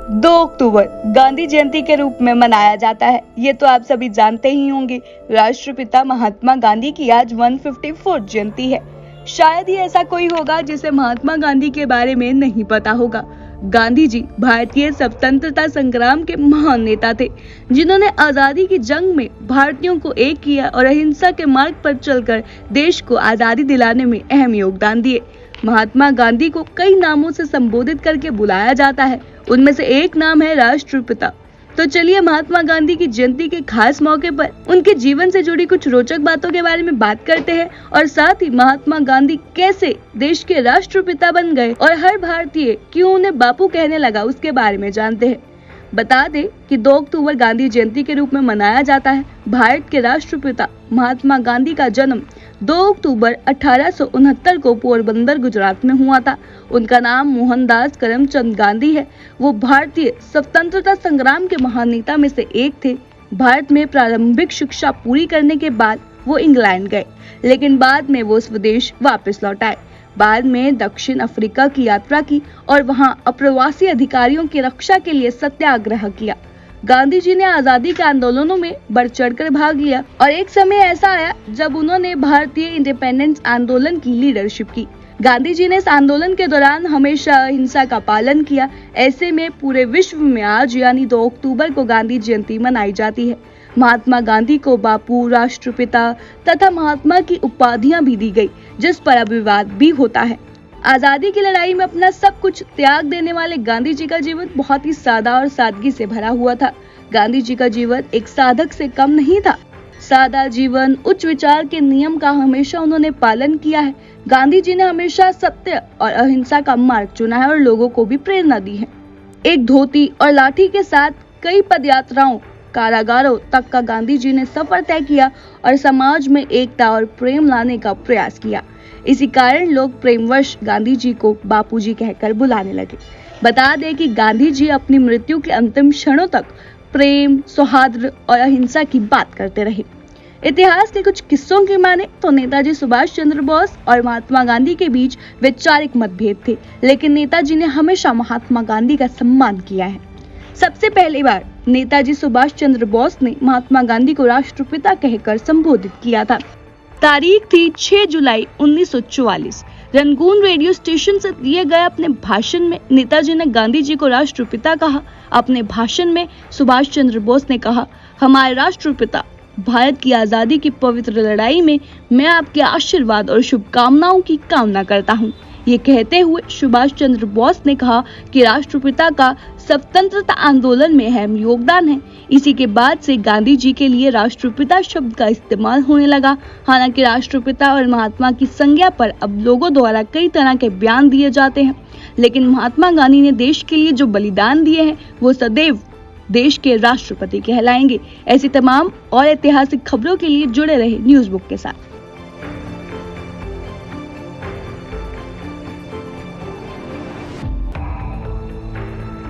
2 अक्टूबर गांधी जयंती के रूप में मनाया जाता है। ये तो आप सभी जानते ही होंगे। राष्ट्रपिता महात्मा गांधी की आज 154 जयंती है। शायद ही ऐसा कोई होगा जिसे महात्मा गांधी के बारे में नहीं पता होगा। गांधी जी भारतीय स्वतंत्रता संग्राम के महान नेता थे, जिन्होंने आजादी की जंग में भारतीयों को एक किया और अहिंसा के मार्ग पर चलकर देश को आजादी दिलाने में अहम योगदान दिए। महात्मा गांधी को कई नामों से संबोधित करके बुलाया जाता है, उनमें से एक नाम है राष्ट्रपिता। तो चलिए महात्मा गांधी की जयंती के खास मौके पर उनके जीवन से जुड़ी कुछ रोचक बातों के बारे में बात करते हैं और साथ ही महात्मा गांधी कैसे देश के राष्ट्रपिता बन गए और हर भारतीय क्यों उन्हें बापू कहने लगा उसके बारे में जानते हैं। बता दें कि 2 अक्टूबर गांधी जयंती के रूप में मनाया जाता है। भारत के राष्ट्रपिता महात्मा गांधी का जन्म 2 अक्टूबर 1869 को पोरबंदर गुजरात में हुआ था। उनका नाम मोहनदास करमचंद गांधी है। वो भारतीय स्वतंत्रता संग्राम के महान नेता में से एक थे। भारत में प्रारंभिक शिक्षा पूरी करने के बाद वो इंग्लैंड गए, लेकिन बाद में वो स्वदेश वापस लौट आए। बाद में दक्षिण अफ्रीका की यात्रा की और वहां अप्रवासी अधिकारियों की रक्षा के लिए सत्याग्रह किया। गांधी जी ने आजादी के आंदोलनों में बढ़ चढ़कर भाग लिया और एक समय ऐसा आया जब उन्होंने भारतीय इंडिपेंडेंस आंदोलन की लीडरशिप की। गांधी जी ने इस आंदोलन के दौरान हमेशा अहिंसा का पालन किया। ऐसे में पूरे विश्व में आज यानी 2 अक्टूबर को गांधी जयंती मनाई जाती है। महात्मा गांधी को बापू, राष्ट्रपिता तथा महात्मा की उपाधियां भी दी गई, जिस पर अब विवाद भी होता है। आजादी की लड़ाई में अपना सब कुछ त्याग देने वाले गांधी जी का जीवन बहुत ही सादा और सादगी से भरा हुआ था। गांधी जी का जीवन एक साधक से कम नहीं था। सादा जीवन, उच्च विचार के नियम का हमेशा उन्होंने पालन किया है। गांधी जी ने हमेशा सत्य और अहिंसा का मार्ग चुना है और लोगों को भी प्रेरणा दी है। एक धोती और लाठी के साथ कई पदयात्राओं, कारागारों तक का गांधी जी ने सफर तय किया और समाज में एकता और प्रेम लाने का प्रयास किया। इसी कारण लोग प्रेमवश गांधी जी को बापूजी कहकर बुलाने लगे। बता दें कि गांधी जी अपनी मृत्यु के अंतिम क्षणों तक प्रेम, सौहार्द और अहिंसा की बात करते रहे। इतिहास के कुछ किस्सों की माने तो नेताजी सुभाष चंद्र बोस और महात्मा गांधी के बीच वैचारिक मतभेद थे, लेकिन नेताजी ने हमेशा महात्मा गांधी का सम्मान किया है। सबसे पहली बार नेताजी सुभाष चंद्र बोस ने महात्मा गांधी को राष्ट्रपिता कहकर संबोधित किया था। तारीख थी 6 जुलाई 1944। रंगून रेडियो स्टेशन से दिए गए अपने भाषण में नेताजी ने गांधी जी को राष्ट्रपिता कहा। अपने भाषण में सुभाष चंद्र बोस ने कहा, हमारे राष्ट्रपिता, भारत की आजादी की पवित्र लड़ाई में मैं आपके आशीर्वाद और शुभकामनाओं की कामना करता हूँ। ये कहते हुए सुभाष चंद्र बोस ने कहा कि राष्ट्रपिता का स्वतंत्रता आंदोलन में अहम योगदान है। इसी के बाद से गांधी जी के लिए राष्ट्रपिता शब्द का इस्तेमाल होने लगा। हालांकि राष्ट्रपिता और महात्मा की संज्ञा पर अब लोगों द्वारा कई तरह के बयान दिए जाते हैं, लेकिन महात्मा गांधी ने देश के लिए जो बलिदान दिए हैं वो सदैव देश के राष्ट्रपति कहलाएंगे। ऐसी तमाम और ऐतिहासिक खबरों के लिए जुड़े रहे न्यूज़ बुक के साथ।